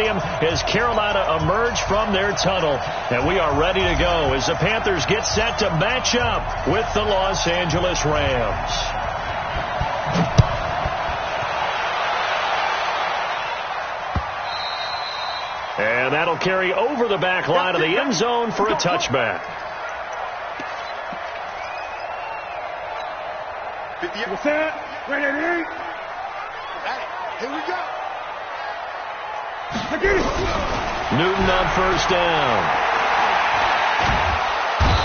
Stadium as Carolina emerge from their tunnel. And we are ready to go as the Panthers get set to match up with the Los Angeles Rams. And that'll carry over the back line of the end zone for a touchback. 50%. Ready. Here we go. Newton on first down.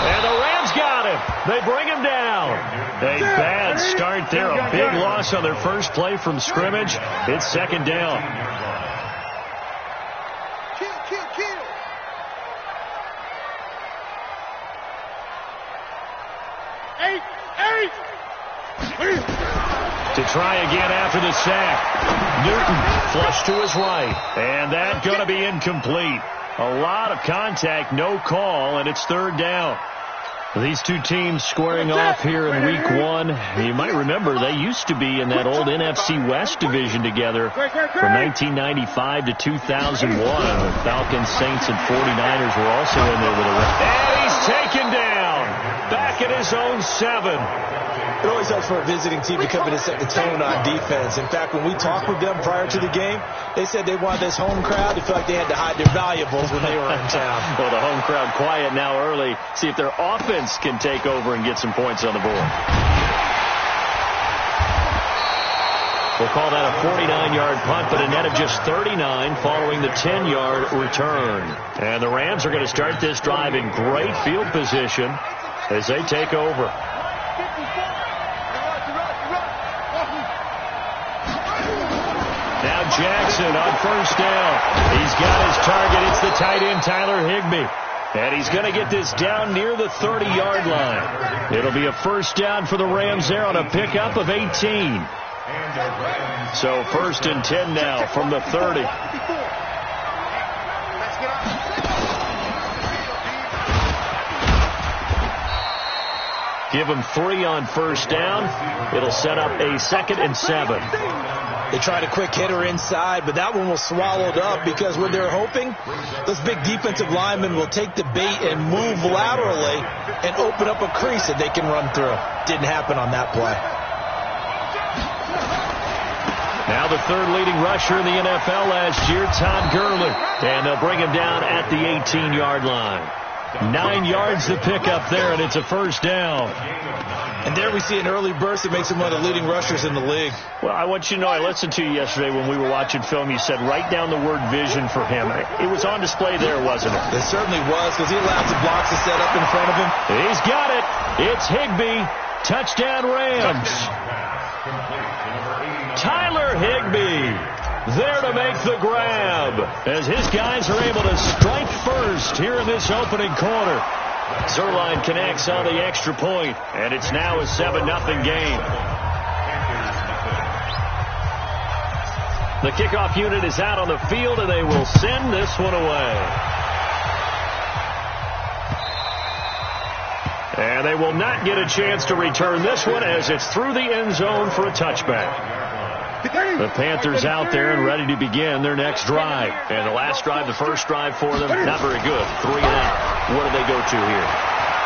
And the Rams got him. They bring him down. A bad start there. A big loss on their first play from scrimmage. It's second down. Kill. Eight. To try again after the sack. Newton flush to his right. And that's going to be incomplete. A lot of contact, no call, and it's third down. These two teams squaring off here in week one. You might remember they used to be in that old NFC West division together from 1995 to 2001. The Falcons, Saints, and 49ers were also in there with a run. And he's taken down. Back at his own 7. It always helps for a visiting team to come in and set the tone on defense. In fact, when we talked with them prior to the game, they said they wanted this home crowd to feel like they had to hide their valuables when they were in town. Well, the home crowd quiet now early. See if their offense can take over and get some points on the board. We'll call that a 49-yard punt, but a net of just 39 following the 10-yard return. And the Rams are going to start this drive in great field position as they take over. Now Jackson on first down. He's got his target. It's the tight end, Tyler Higbee. And he's going to get this down near the 30-yard line. It'll be a first down for the Rams there on a pickup of 18. So first and 10 now from the 30. Give them 3 on first down. It'll set up a 2nd and 7. They tried a quick hitter inside, but that one was swallowed up because what they're hoping, those big defensive linemen will take the bait and move laterally and open up a crease that they can run through. Didn't happen on that play. Now the third leading rusher in the NFL last year, Todd Gurley. And they'll bring him down at the 18-yard line. 9 yards to pick up there, and it's a first down. And there we see an early burst that makes him one of the leading rushers in the league. Well, I want you to know, I listened to you yesterday when we were watching film. You said write down the word vision for him. It was on display there, wasn't it? It certainly was, because he allowed the blocks to set up in front of him. He's got it. It's Higbee. Touchdown Rams. Tyler Higbee there to make the grab as his guys are able to strike first here in this opening quarter. Zerline connects on the extra point, and it's now a 7-0 game. The kickoff unit is out on the field, and they will send this one away. And they will not get a chance to return this one as it's through the end zone for a touchback. The Panthers out there and ready to begin their next drive. And the last drive, the first drive for them, not very good. 3 and out. What do they go to here?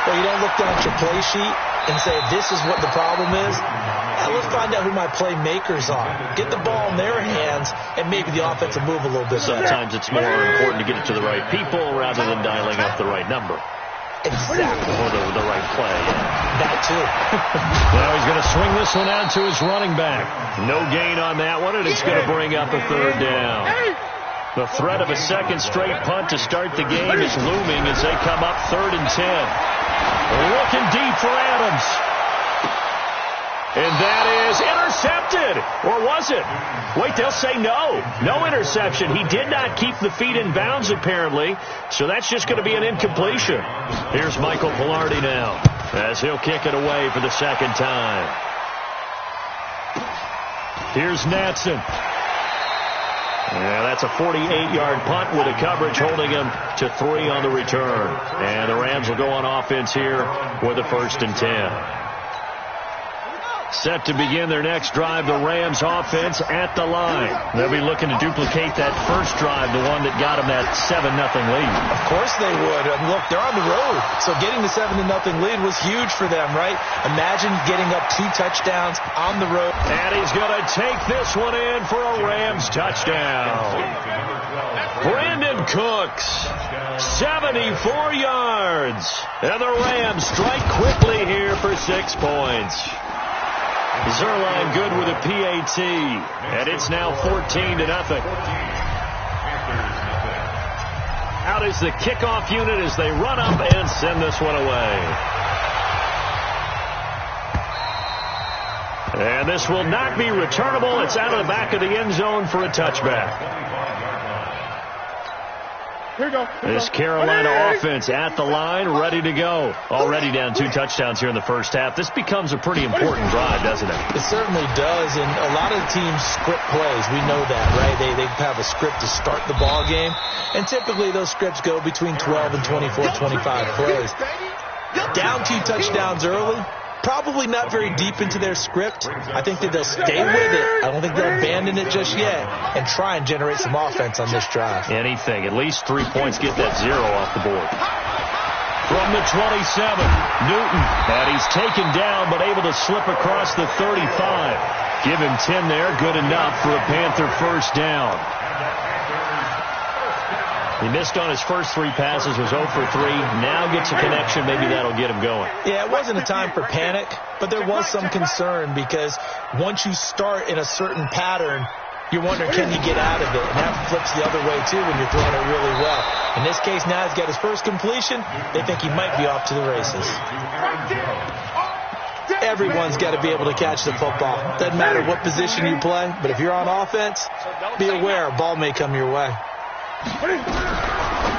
Well, you don't look down at your play sheet and say, this is what the problem is. Now let's find out who my playmakers are. Get the ball in their hands, and maybe the offense will move a little bit better. Sometimes it's more important to get it to the right people rather than dialing up the right number. Exactly. Or the right play. That, too. Now he's going to swing this one out to his running back. No gain on that one, and it's going to bring up a third down. The threat of a second straight punt to start the game is looming as they come up 3rd and 10. Looking deep for Adams. And that is intercepted. Or was it? Wait, they'll say no. No interception. He did not keep the feet in bounds, apparently. So that's just going to be an incompletion. Here's Michael Pilardi now as he'll kick it away for the second time. Here's Natson. Yeah, that's a 48-yard punt with a coverage holding him to 3 on the return. And the Rams will go on offense here with a 1st and 10. Set to begin their next drive, the Rams offense at the line. They'll be looking to duplicate that first drive, the one that got them that 7-0 lead. Of course they would. Look, they're on the road, so getting the 7-0 lead was huge for them, right? Imagine getting up 2 touchdowns on the road. And he's going to take this one in for a Rams touchdown. Brandon Cooks, 74 yards. And the Rams strike quickly here for 6 points. Zerline good with a PAT, and it's now 14-0. Out is the kickoff unit as they run up and send this one away. And this will not be returnable. It's out of the back of the end zone for a touchback. This Carolina offense at the line, ready to go. Already down 2 touchdowns here in the first half. This becomes a pretty important drive, doesn't it? It certainly does, and a lot of the teams script plays. We know that, right? They have a script to start the ball game, and typically those scripts go between 12 and 24, 25 plays. Down 2 touchdowns early. Probably not very deep into their script. I think that they'll stay with it. I don't think they'll abandon it just yet and try and generate some offense on this drive. Anything. At least 3 points. Get that 0 off the board. From the 27, Newton. And he's taken down but able to slip across the 35. Give him 10 there. Good enough for a Panther first down. He missed on his first 3 passes, was 0 for 3. Now gets a connection. Maybe that'll get him going. Yeah, it wasn't a time for panic, but there was some concern because once you start in a certain pattern, you're wondering, can he get out of it? And that flips the other way, too, when you're throwing it really well. In this case, now he's got his first completion. They think he might be off to the races. Everyone's got to be able to catch the football. Doesn't matter what position you play, but if you're on offense, be aware a ball may come your way.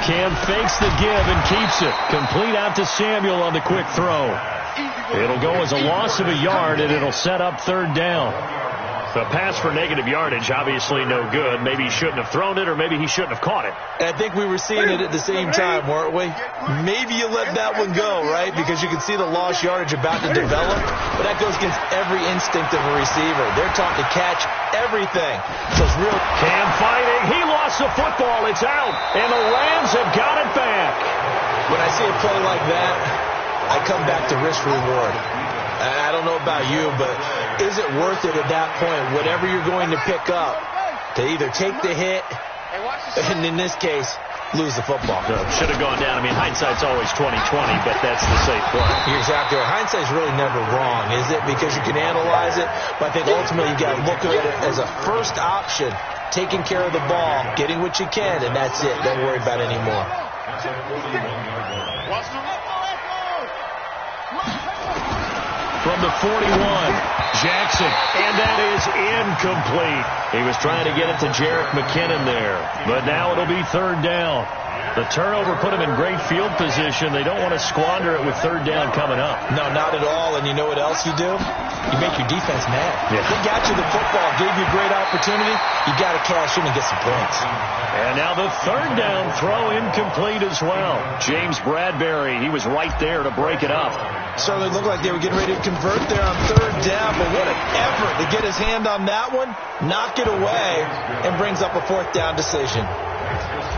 Cam fakes the give and keeps it. Complete out to Samuel on the quick throw. It'll go as a loss of a yard, and it'll set up 3rd down. The pass for negative yardage, obviously no good. Maybe he shouldn't have thrown it, or maybe he shouldn't have caught it. I think we were seeing it at the same time, weren't we? Maybe you let that one go, right? Because you can see the lost yardage about to develop. But that goes against every instinct of a receiver. They're taught to catch everything. So it's real. Cam fighting. He lost the football. It's out. And the Rams have got it back. When I see a play like that, I come back to risk reward. I don't know about you, but is it worth it at that point, whatever you're going to pick up, to either take the hit, and in this case, lose the football? Should have gone down. I mean, hindsight's always 20/20, but that's the safe play. You're exactly right. Hindsight's really never wrong, is it? Because you can analyze it, but I think ultimately you got to look at it as a first option, taking care of the ball, getting what you can, and that's it. Don't worry about it anymore. From the 41, Jackson, and that is incomplete. He was trying to get it to Jerick McKinnon there, but now it'll be 3rd down. The turnover put him in great field position. They don't want to squander it with 3rd down coming up. No, not at all. And you know what else you do? You make your defense mad. Yeah. They got you the football, gave you a great opportunity. You got to cash in and get some points. And now the 3rd down throw incomplete as well. James Bradbury, he was right there to break it up. Certainly looked like they were getting ready to convert there on 3rd down, but what an effort to get his hand on that one, knock it away, and brings up a 4th down decision.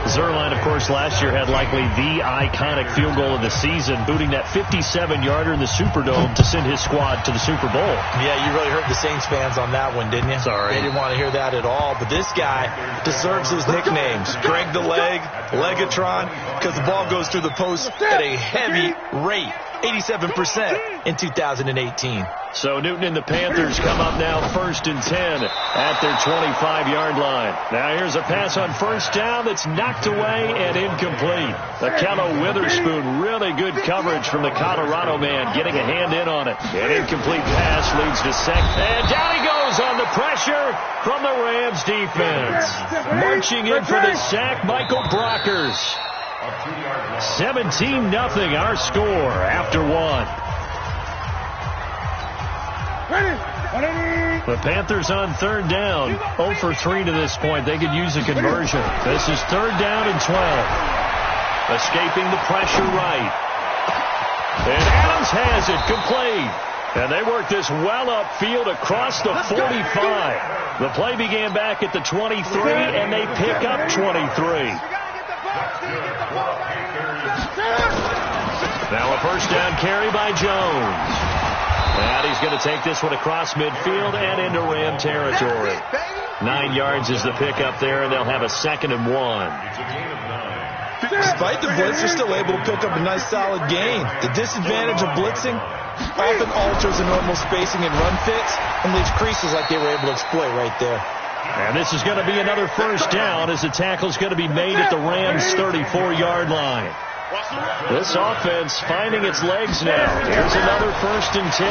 Zerline, of course, last year had likely the iconic field goal of the season, booting that 57-yarder in the Superdome to send his squad to the Super Bowl. Yeah, you really hurt the Saints fans on that one, didn't you? Sorry. They didn't want to hear that at all. But this guy deserves his nicknames. Greg the Leg, Legatron, because the ball goes through the post at a heavy rate. 87% in 2018. So Newton and the Panthers come up now 1st and 10 at their 25-yard line. Now here's a pass on 1st down that's knocked away and incomplete. Akello Witherspoon, really good coverage from the Colorado man, getting a hand in on it. An incomplete pass leads to second. And down he goes on the pressure from the Rams defense. Marching in for the sack, Michael Brockers. 17-0 our score after 1. The Panthers on 3rd down. 0 for 3 to this point. They could use a conversion. This is 3rd down and 12. Escaping the pressure right. And Adams has it complete. And they work this well upfield across the 45. The play began back at the 23, and they pick up 23. Now a first down carry by Jones. And he's going to take this one across midfield and into Ram territory. 9 yards is the pickup there, and they'll have a 2nd and 1. Despite the blitz, they're still able to pick up a nice solid gain. The disadvantage of blitzing often alters the normal spacing and run fits and leaves creases like they were able to exploit right there. And this is going to be another first down as the tackle's going to be made at the Rams' 34-yard line. This offense finding its legs now. Here's another 1st and 10.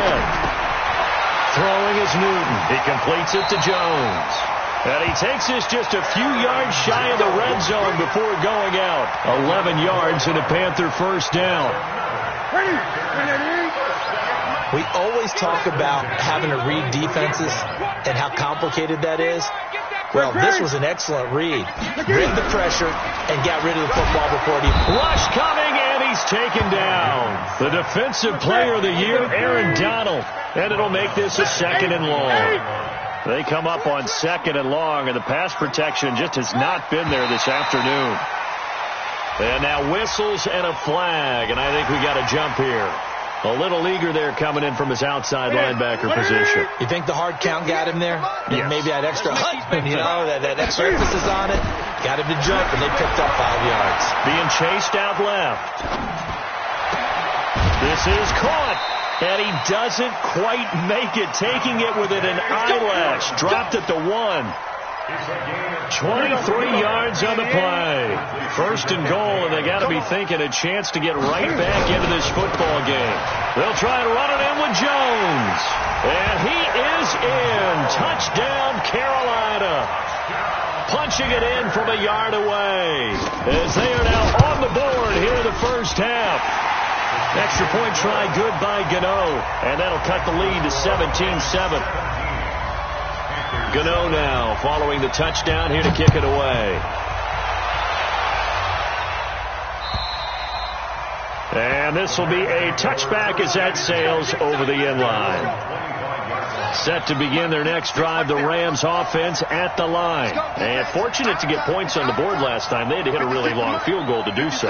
Throwing is Newton. He completes it to Jones. And he takes this just a few yards shy of the red zone before going out. 11 yards and a Panther first down. We always talk about having to read defenses and how complicated that is. Well, this was an excellent read. Read the pressure and got rid of the football before it even... Rush coming, and he's taken down. The defensive player of the year, Aaron Donald. And it'll make this a 2nd and long. They come up on 2nd and long, and the pass protection just has not been there this afternoon. And now whistles and a flag, and I think we got a jump here. A little eager there coming in from his outside linebacker position. You think the hard count got him there? Yes. Maybe that extra that extra emphasis on it. Got him to jump, and they picked up 5 yards. Being chased out left. This is caught. And he doesn't quite make it, taking it within an eyelash. Dropped at the 1. 23 yards on the play. 1st and goal, and they got to be thinking a chance to get right back into this football game. They'll try to run it in with Jones. And he is in. Touchdown, Carolina. Punching it in from a yard away. As they are now on the board here in the first half. Extra point try good by Gano. And that'll cut the lead to 17-7. Gano now following the touchdown here to kick it away. And this will be a touchback as that sails over the end line. Set to begin their next drive, the Rams offense at the line. And fortunate to get points on the board last time. They had to hit a really long field goal to do so.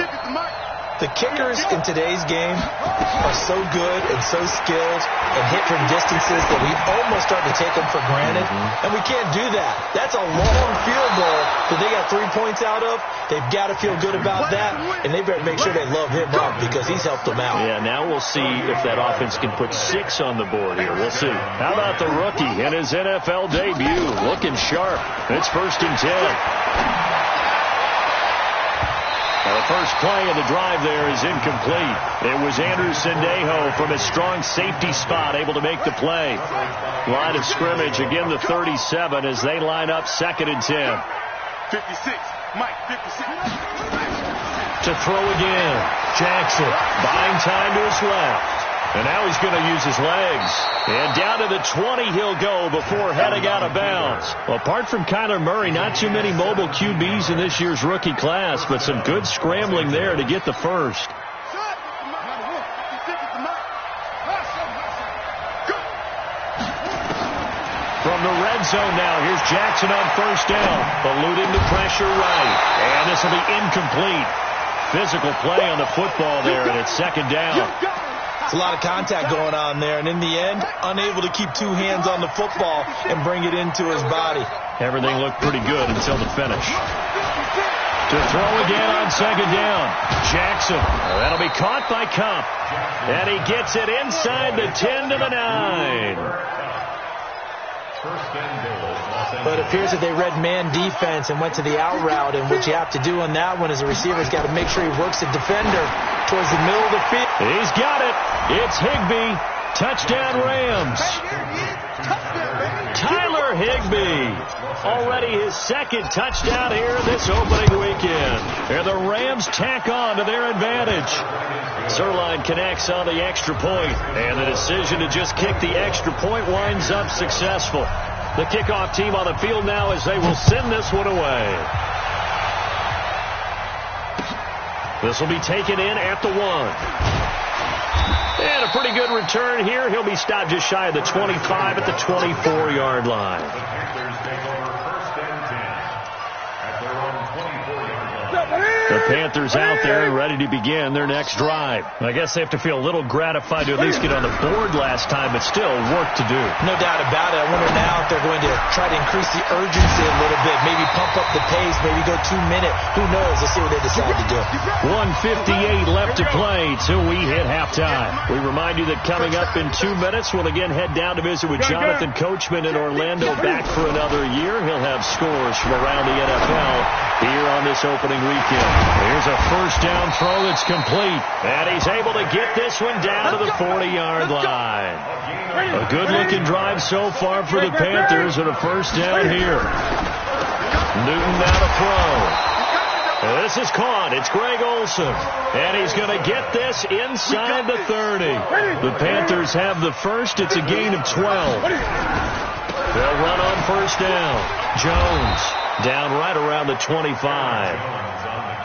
The kickers in today's game are so good and so skilled and hit from distances that we almost start to take them for granted. And we can't do that. That's a long field goal that they got 3 points out of. They've got to feel good about that, and they better make sure they love him up because he's helped them out. Yeah, now we'll see if that offense can put 6 on the board here. We'll see. How about the rookie in his NFL debut? Looking sharp. It's 1st and 10. Now the first play of the drive there is incomplete. It was Andrew Sendejo from his strong safety spot able to make the play. Line of scrimmage, again the 37 as they line up 2nd and 10. 56, Mike, 56. To throw again. Jackson buying time to his left. And now he's going to use his legs. And down to the 20 he'll go before heading out of bounds. Well, apart from Kyler Murray, not too many mobile QBs in this year's rookie class, but some good scrambling there to get the first. From the red zone now, here's Jackson on 1st down. Eluding the pressure right. And this will be incomplete. Physical play on the football there, and it's 2nd down. It's a lot of contact going on there, and in the end, unable to keep 2 hands on the football and bring it into his body. Everything looked pretty good until the finish. To throw again on 2nd down. Jackson. That'll be caught by Cup. And he gets it inside the 10 to the 9. But it appears that they read man defense and went to the out route, and what you have to do on that one is the receiver's got to make sure he works the defender towards the middle of the field. He's got it. It's Higbee. Touchdown Rams. Tyler Higbee. Already his 2nd touchdown here this opening weekend. And the Rams tack on to their advantage. Zerline connects on the extra point, and the decision to just kick the extra point winds up successful. The kickoff team on the field now as they will send this one away. This will be taken in at the 1. And a pretty good punt return here. He'll be stopped just shy of the 25 at the 24-yard line. The Panthers out there and ready to begin their next drive. I guess they have to feel a little gratified to at least get on the board last time, but still work to do. No doubt about it. I wonder now if they're going to try to increase the urgency a little bit, maybe pump up the pace, maybe go 2-minute. Who knows? Let's see what they decide to do. 1:58 left to play till we hit halftime. We remind you that coming up in 2 minutes, we'll again head down to visit with Jonathan Coachman in Orlando, back for another year. He'll have scores from around the NFL here on this opening weekend. Here's a first down throw that's complete. And he's able to get this one down to the 40-yard line. A good-looking drive so far for the Panthers with a first down here. Newton now to throw. This is caught. It's Greg Olsen. And he's going to get this inside the 30. The Panthers have the first. It's a gain of 12. They'll run on first down. Jones down right around the 25.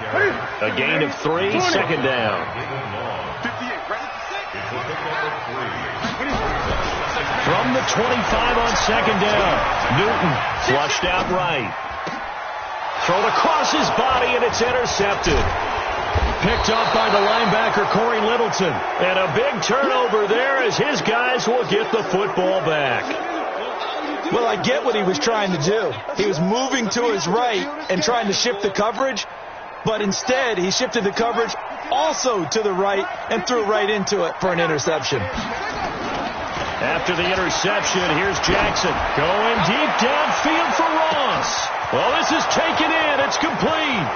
A gain of 3, second down. From the 25 on second down, Newton flushed out right. Thrown across his body, and it's intercepted. Picked off by the linebacker, Corey Littleton. And a big turnover there as his guys will get the football back. Well, I get what he was trying to do. He was moving to his right and trying to shift the coverage. But instead, he shifted the coverage also to the right and threw right into it for an interception. After the interception, here's Jackson going deep downfield for Ross. Well, this is taken in. It's complete.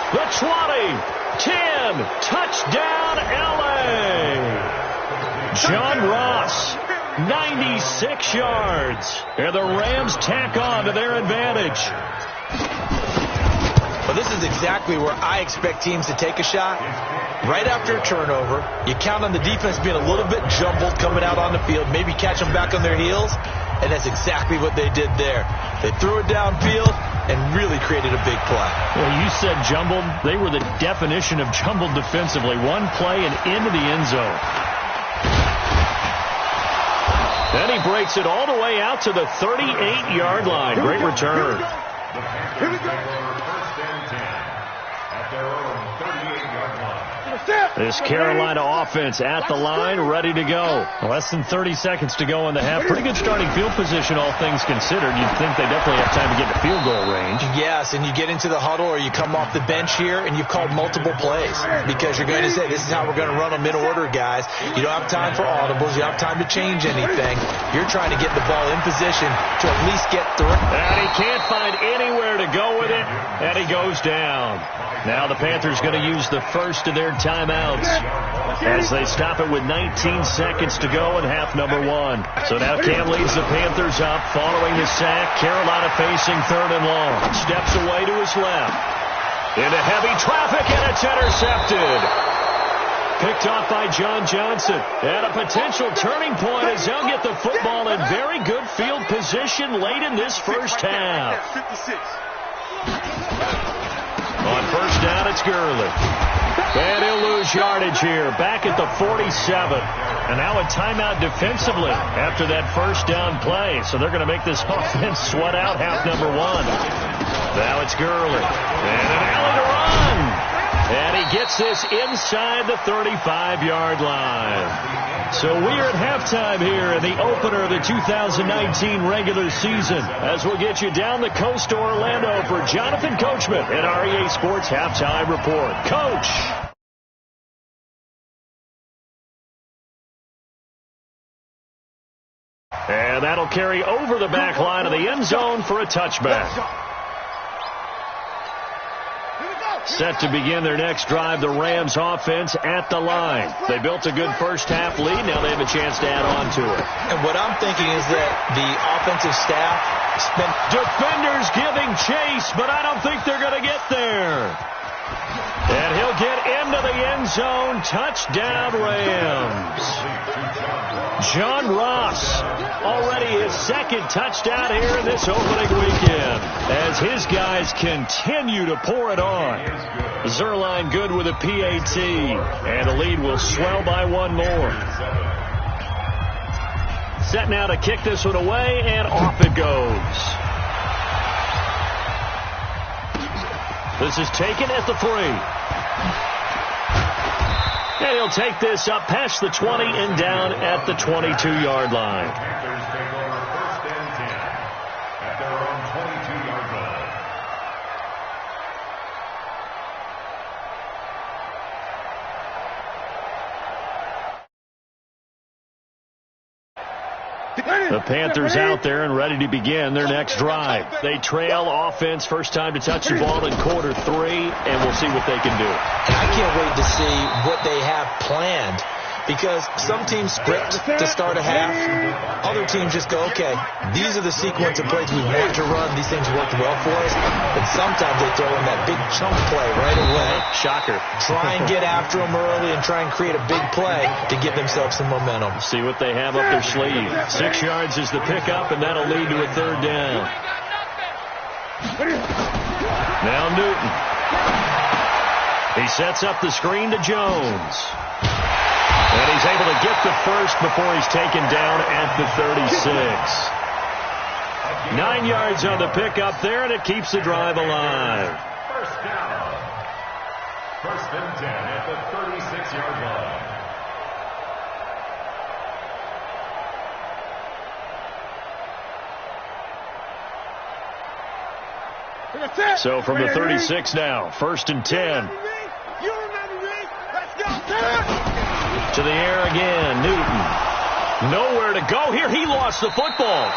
The 20, 10, touchdown, L.A. John Ross, 96 yards. And the Rams tack on to their advantage. Well, this is exactly where I expect teams to take a shot. Right after a turnover, you count on the defense being a little bit jumbled coming out on the field, maybe catch them back on their heels, and that's exactly what they did there. They threw it downfield and really created a big play. Well, you said jumbled. They were the definition of jumbled defensively. One play and into the end zone. Then he breaks it all the way out to the 38-yard line. Great return. Here we go. First and 10 at their own 38-yard line. This Carolina offense at the line, ready to go. Less than 30 seconds to go in the half. Pretty good starting field position, all things considered. You'd think they definitely have time to get to field goal range. Yes, and you get into the huddle or you come off the bench here and you've called multiple plays because you're going to say, this is how we're going to run them in order, guys. You don't have time for audibles. You don't have time to change anything. You're trying to get the ball in position to at least get through. And he can't find anywhere to go with it, and he goes down. Now the Panthers going to use the first of their timeouts as they stop it with 19 seconds to go in half number 1. So now Cam leads the Panthers up following the sack. Carolina facing third and long. Steps away to his left. Into heavy traffic, and it's intercepted. Picked off by John Johnson. And a potential turning point as they'll get the football in very good field position late in this first half. 56. On first down, it's Gurley. And he'll lose yardage here, back at the 47. And now a timeout defensively after that first down play. So they're going to make this offense sweat out half number 1. Now it's Gurley. And an alley to run. And he gets this inside the 35-yard line. So we're at halftime here in the opener of the 2019 regular season, as we'll get you down the coast to Orlando for Jonathan Coachman at our EA Sports Halftime Report. Coach! And that'll carry over the back line of the end zone for a touchback. Set to begin their next drive, the Rams offense at the line. They built a good first half lead. Now they have a chance to add on to it. And what I'm thinking is that the offensive staff spent... Defenders giving chase, but I don't think they're going to get there. And he'll get into the end zone. Touchdown, Rams. John Ross, already his second touchdown here in this opening weekend, as his guys continue to pour it on. Zerline good with a PAT, and the lead will swell by one more. Set now to kick this one away, and off it goes. This is taken at the 3. And he'll take this up past the 20 and down at the 22-yard line. Panthers take over 1st and 10 at their own 22-yard line. The Panthers out there and ready to begin their next drive. They trail offense, first time to touch the ball in quarter 3, and we'll see what they can do. I can't wait to see what they have planned, because some teams script to start a half. Other teams just go, okay, these are the sequence of plays we want to run. These things worked well for us. But sometimes they throw in that big chunk play right away. Shocker. Try and get after them early and try and create a big play to give themselves some momentum. See what they have up their sleeve. 6 yards is the pickup, and that'll lead to a 3rd down. Now Newton. He sets up the screen to Jones. And he's able to get the first before he's taken down at the 36. 9 yards on the pickup there, and it keeps the drive alive. First down. 1st and 10 at the 36-yard line. So from the 36 now, 1st and 10. To the air again, Newton. Nowhere to go here. He lost the football.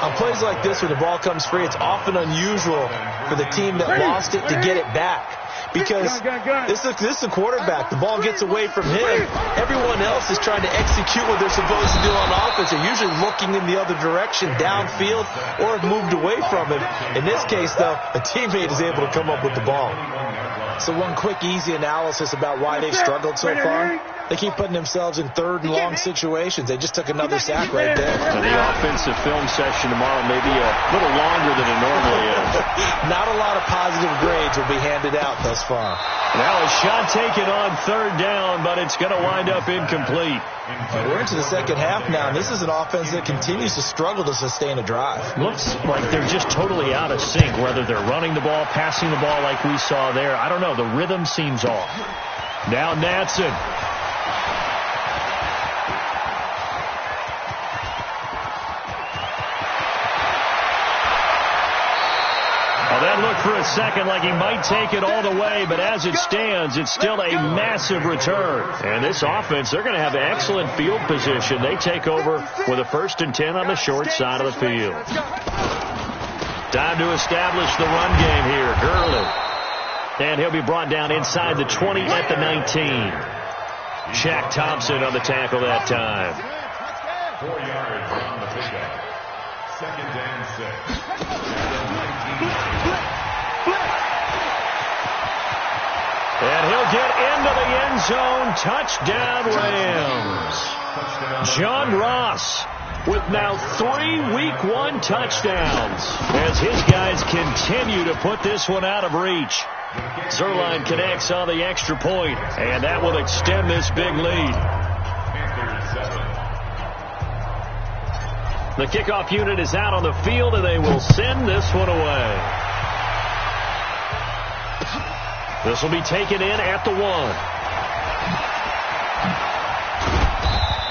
On plays like this, when the ball comes free, it's often unusual for the team that lost it to get it back. Because this is a quarterback. The ball gets away from him. Everyone else is trying to execute what they're supposed to do on offense. They're usually looking in the other direction, downfield, or have moved away from him. In this case, though, a teammate is able to come up with the ball. So one quick, easy analysis about why they've struggled so far. They keep putting themselves in 3rd and long situations. They just took another sack right there. And the offensive film session tomorrow may be a little longer than it normally is. Not a lot of positive grades will be handed out thus far. Now a shot taken on 3rd down, but it's going to wind up incomplete. We're into the second half now, and this is an offense that continues to struggle to sustain a drive. Looks like they're just totally out of sync, whether they're running the ball, passing the ball like we saw there. I don't know. The rhythm seems off. Now Natson. That looked for a second like he might take it all the way, but as it stands, it's still a massive return. And this offense, they're going to have excellent field position. They take over with a 1st and 10 on the short side of the field. Time to establish the run game here. Gurley. And he'll be brought down inside the 20 at the 19. Shaq Thompson on the tackle that time. 4 yards on the pickup. 2nd and 6. And he'll get into the end zone. Touchdown, Rams. John Ross with now 3 Week 1 touchdowns as his guys continue to put this one out of reach. Zerline connects on the extra point, and that will extend this big lead. The kickoff unit is out on the field, and they will send this one away. This will be taken in at the 1.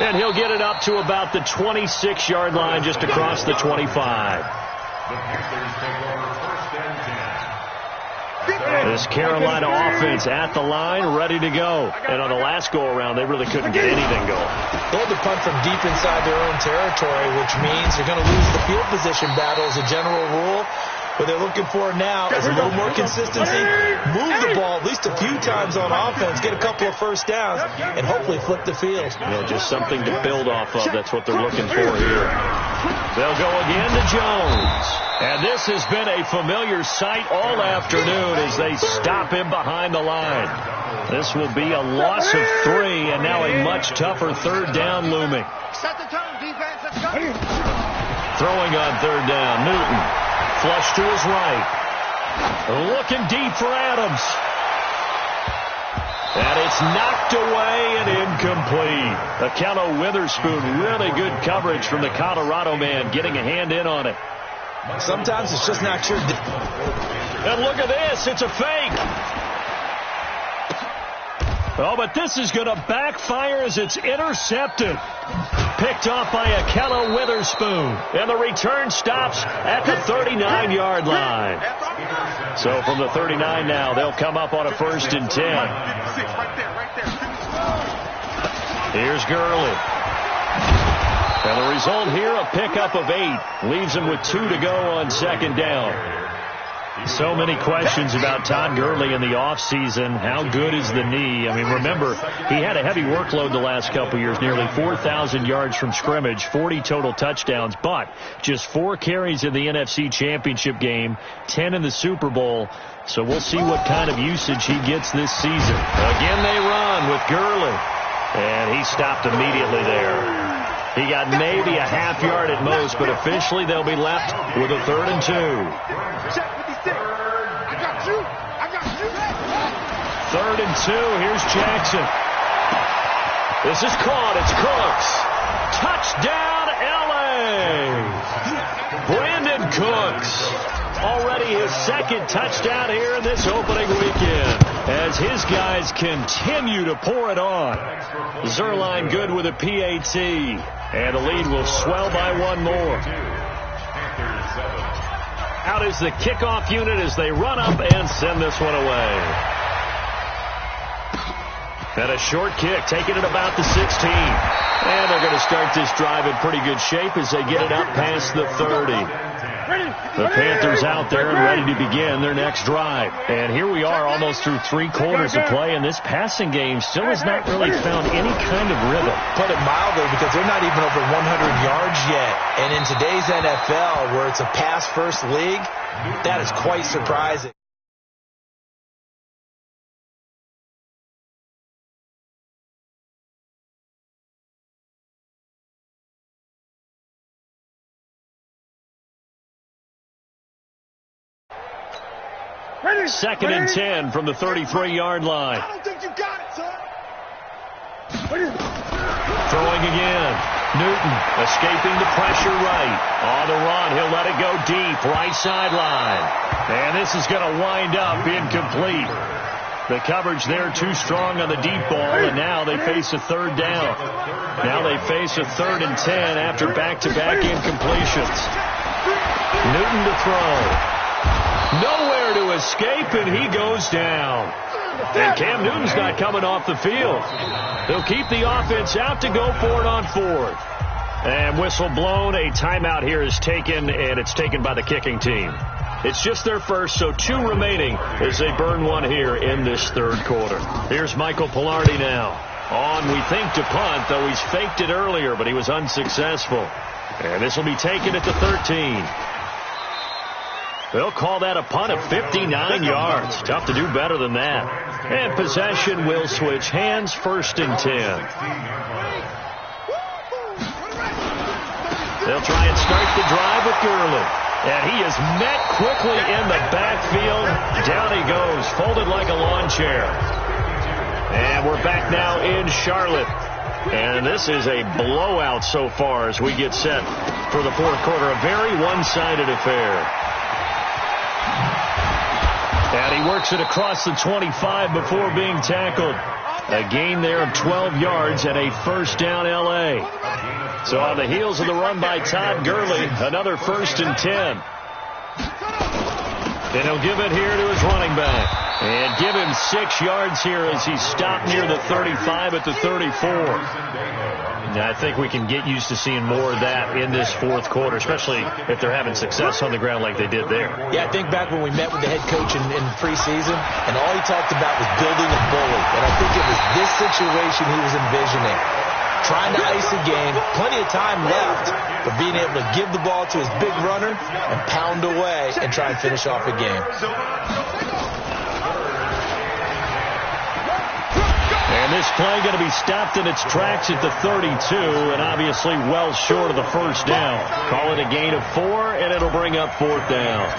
And he'll get it up to about the 26-yard line, just across the 25. This Carolina offense at the line, ready to go. And on the last go-around, they really couldn't get anything going. They had to punt from deep inside their own territory, which means they're going to lose the field position battle as a general rule. What they're looking for now is a little more consistency, move the ball at least a few times on offense, get a couple of first downs, and hopefully flip the field. Yeah, just something to build off of. That's what they're looking for here. They'll go again to Jones. And this has been a familiar sight all afternoon as they stop him behind the line. This will be a loss of 3, and now a much tougher 3rd down looming. Set the tone, defense. Let's go. Throwing on 3rd down, Newton. Flush to his right. Looking deep for Adams. And it's knocked away and incomplete. Akello Witherspoon, really good coverage from the Colorado man, getting a hand in on it. Sometimes it's just not your... And look at this. It's a fake. Oh, but this is going to backfire as it's intercepted. Picked off by Akello Witherspoon. And the return stops at the 39-yard line. So from the 39 now, they'll come up on a 1st and 10. Here's Gurley. And the result here, a pickup of 8. Leaves him with 2 to go on 2nd down. So many questions about Todd Gurley in the offseason. How good is the knee? I mean, remember, he had a heavy workload the last couple years, nearly 4,000 yards from scrimmage, 40 total touchdowns, but just 4 carries in the NFC Championship game, 10 in the Super Bowl. So we'll see what kind of usage he gets this season. Again, they run with Gurley, and he stopped immediately there. He got maybe a half yard at most, but officially they'll be left with a 3rd and 2. 3rd and 2. Here's Jackson. This is caught. It's Cooks. Touchdown, L.A. Brandon Cooks. Already his 2nd touchdown here in this opening weekend as his guys continue to pour it on. Zerline good with a PAT. And the lead will swell by 1 more. Out is the kickoff unit as they run up and send this one away. And a short kick, taking it about the 16. And they're going to start this drive in pretty good shape as they get it up past the 30. The Panthers out there and ready to begin their next drive. And here we are almost through 3 quarters of play, and this passing game still has not really found any kind of rhythm. Put it mildly, because they're not even over 100 yards yet. And in today's NFL, where it's a pass-first league, that is quite surprising. Second and 10 from the 33-yard line. I don't think you got it, son. Throwing again. Newton escaping the pressure right. On the run, he'll let it go deep, right sideline. And this is going to wind up incomplete. The coverage there too strong on the deep ball, and now they face a 3rd down. Now they face a 3rd and 10 after back-to-back incompletions. Newton to throw. Nowhere to escape, and he goes down. And Cam Newton's not coming off the field. They'll keep the offense out to go for it on 4th. And whistle blown. A timeout here is taken, and it's taken by the kicking team. It's just their first, so 2 remaining as they burn 1 here in this 3rd quarter. Here's Michael Pilardi now. On, we think, to punt, though he's faked it earlier, but he was unsuccessful. And this will be taken at the 13. They'll call that a punt of 59 yards. Tough to do better than that. And possession will switch hands, 1st and 10. They'll try and start the drive with Gurley. And he is met quickly in the backfield. Down he goes, folded like a lawn chair. And we're back now in Charlotte. And this is a blowout so far as we get set for the 4th quarter. A very one-sided affair. And he works it across the 25 before being tackled. A gain there of 12 yards and a 1st down L.A. So on the heels of the run by Todd Gurley, another 1st and 10. And he'll give it here to his running back. And give him 6 yards here as he's stopped near the 35 at the 34. Now, I think we can get used to seeing more of that in this 4th quarter, especially if they're having success on the ground like they did there. Yeah, I think back when we met with the head coach in preseason, and all he talked about was building a bully. And I think it was this situation he was envisioning. Trying to ice a game, plenty of time left, but being able to give the ball to his big runner and pound away and try and finish off a game. And this play going to be stopped in its tracks at the 32, and obviously well short of the 1st down. Call it a gain of 4, and it'll bring up 4th down.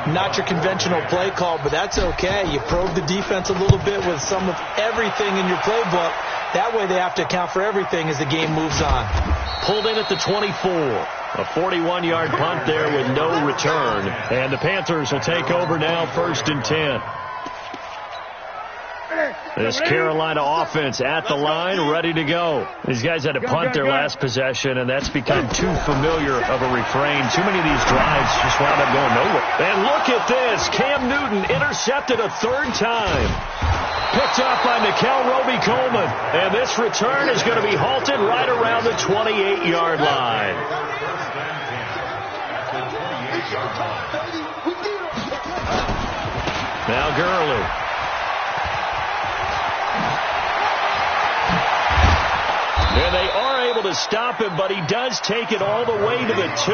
Not your conventional play call, but that's okay. You probe the defense a little bit with some of everything in your playbook. That way they have to account for everything as the game moves on. Pulled in at the 24. A 41-yard punt there with no return. And the Panthers will take over now, 1st and 10. This Carolina offense at the line, ready to go. These guys had to punt their last possession, and that's become too familiar of a refrain. Too many of these drives just wound up going nowhere. And look at this. Cam Newton intercepted a 3rd time. Picked off by Nickel Roby-Coleman. And this return is going to be halted right around the 28-yard line. Now Gurley. And they are able to stop him, but he does take it all the way to the 2.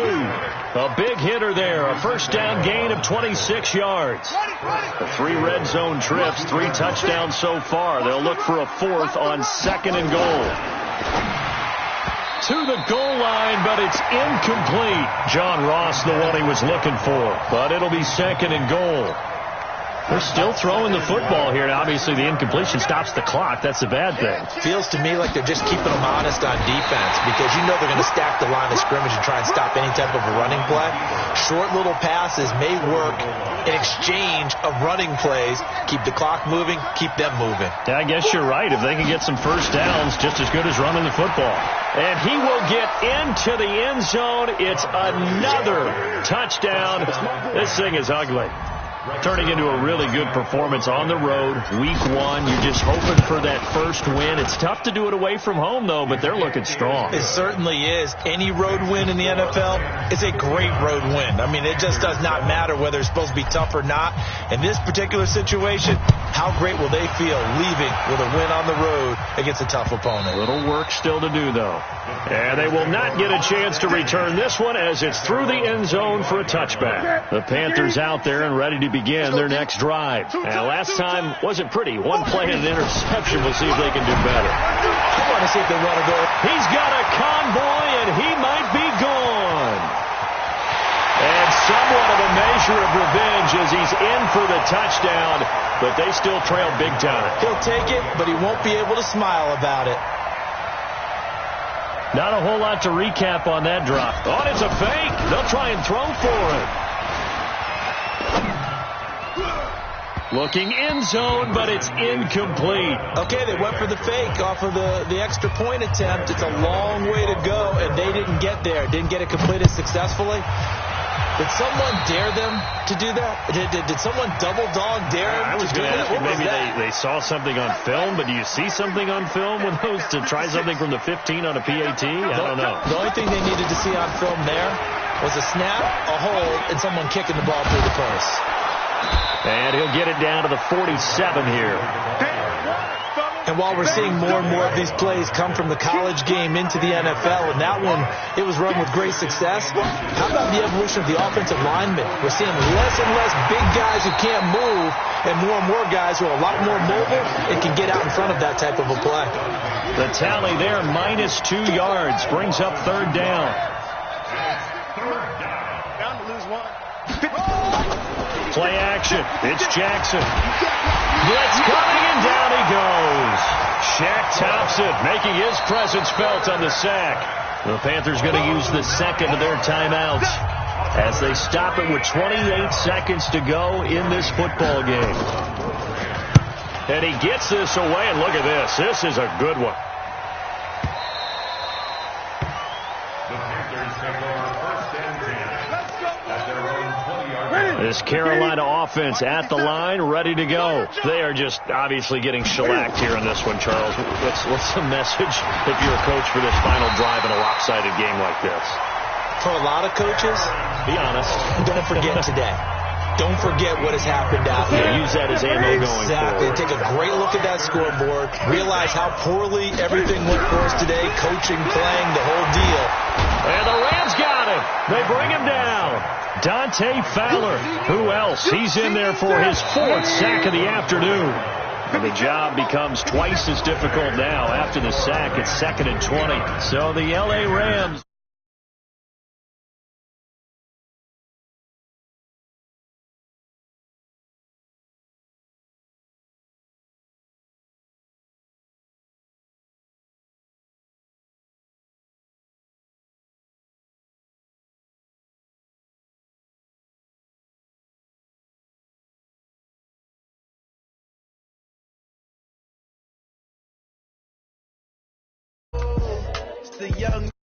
A big hitter there. A 1st down gain of 26 yards. The 3 red zone trips, 3 touchdowns so far. They'll look for a 4th on 2nd and goal. To the goal line, but it's incomplete. John Ross, the one he was looking for. But it'll be 2nd and goal. They're still throwing the football here. Now, obviously, the incompletion stops the clock. That's the bad thing. Feels to me like they're just keeping them honest on defense because you know they're going to stack the line of scrimmage and try and stop any type of a running play. Short little passes may work in exchange of running plays. Keep the clock moving, keep them moving. Yeah, I guess you're right. If they can get some 1st downs, just as good as running the football. And he will get into the end zone. It's another touchdown. This thing is ugly. Turning into a really good performance on the road. Week 1, you're just hoping for that 1st win. It's tough to do it away from home, though, but they're looking strong. It certainly is. Any road win in the NFL is a great road win. I mean, it just does not matter whether it's supposed to be tough or not. In this particular situation, how great will they feel leaving with a win on the road against a tough opponent? A little work still to do, though. And they will not get a chance to return this one as it's through the end zone for a touchback. The Panthers out there and ready to begin their next drive. And last time wasn't pretty. 1 play and an interception. We'll see if they can do better. I want to see if they want to go. He's got a convoy, and he might be gone. And somewhat of a measure of revenge as he's in for the touchdown, but they still trail big time. He'll take it, but he won't be able to smile about it. Not a whole lot to recap on that drop. Oh, it's a fake. They'll try and throw for it. Looking end zone, but it's incomplete. Okay, they went for the fake off of the extra point attempt. It's a long way to go, and they didn't get there. Didn't get it completed successfully. Did someone dare them to do that? Did someone double dog dare them to do that? Maybe they saw something on film, but do you see something on film with those to try something from the 15 on a PAT? I don't know. The only thing they needed to see on film there was a snap, a hold, and someone kicking the ball through the post. And he'll get it down to the 47 here. And while we're seeing more and more of these plays come from the college game into the NFL, and that one, it was run with great success, how about the evolution of the offensive linemen? We're seeing less and less big guys who can't move and more guys who are a lot more mobile and can get out in front of that type of a play. The tally there, -2 yards, brings up 3rd down. Down to lose 1. Play action. It's Jackson. Blitz coming, and down he goes. Shaq Thompson making his presence felt on the sack. The Panthers going to use the 2nd of their timeouts as they stop it with 28 seconds to go in this football game. And he gets this away, and look at this. This is a good one. This Carolina offense at the line, ready to go. They are just obviously getting shellacked here in this one, Charles. What's the message if you're a coach for this final drive in a lopsided game like this? For a lot of coaches, be honest. Don't forget today. Don't forget what has happened out here. Use that as ammo going forward. Take a great look at that scoreboard. Realize how poorly everything went for us today. Coaching, playing, the whole deal. And the Rams got him. They bring him down. Dante Fowler. Who else? He's in there for his 4th sack of the afternoon. And the job becomes twice as difficult now. After the sack, it's 2nd and 20. So the L.A. Rams it's the young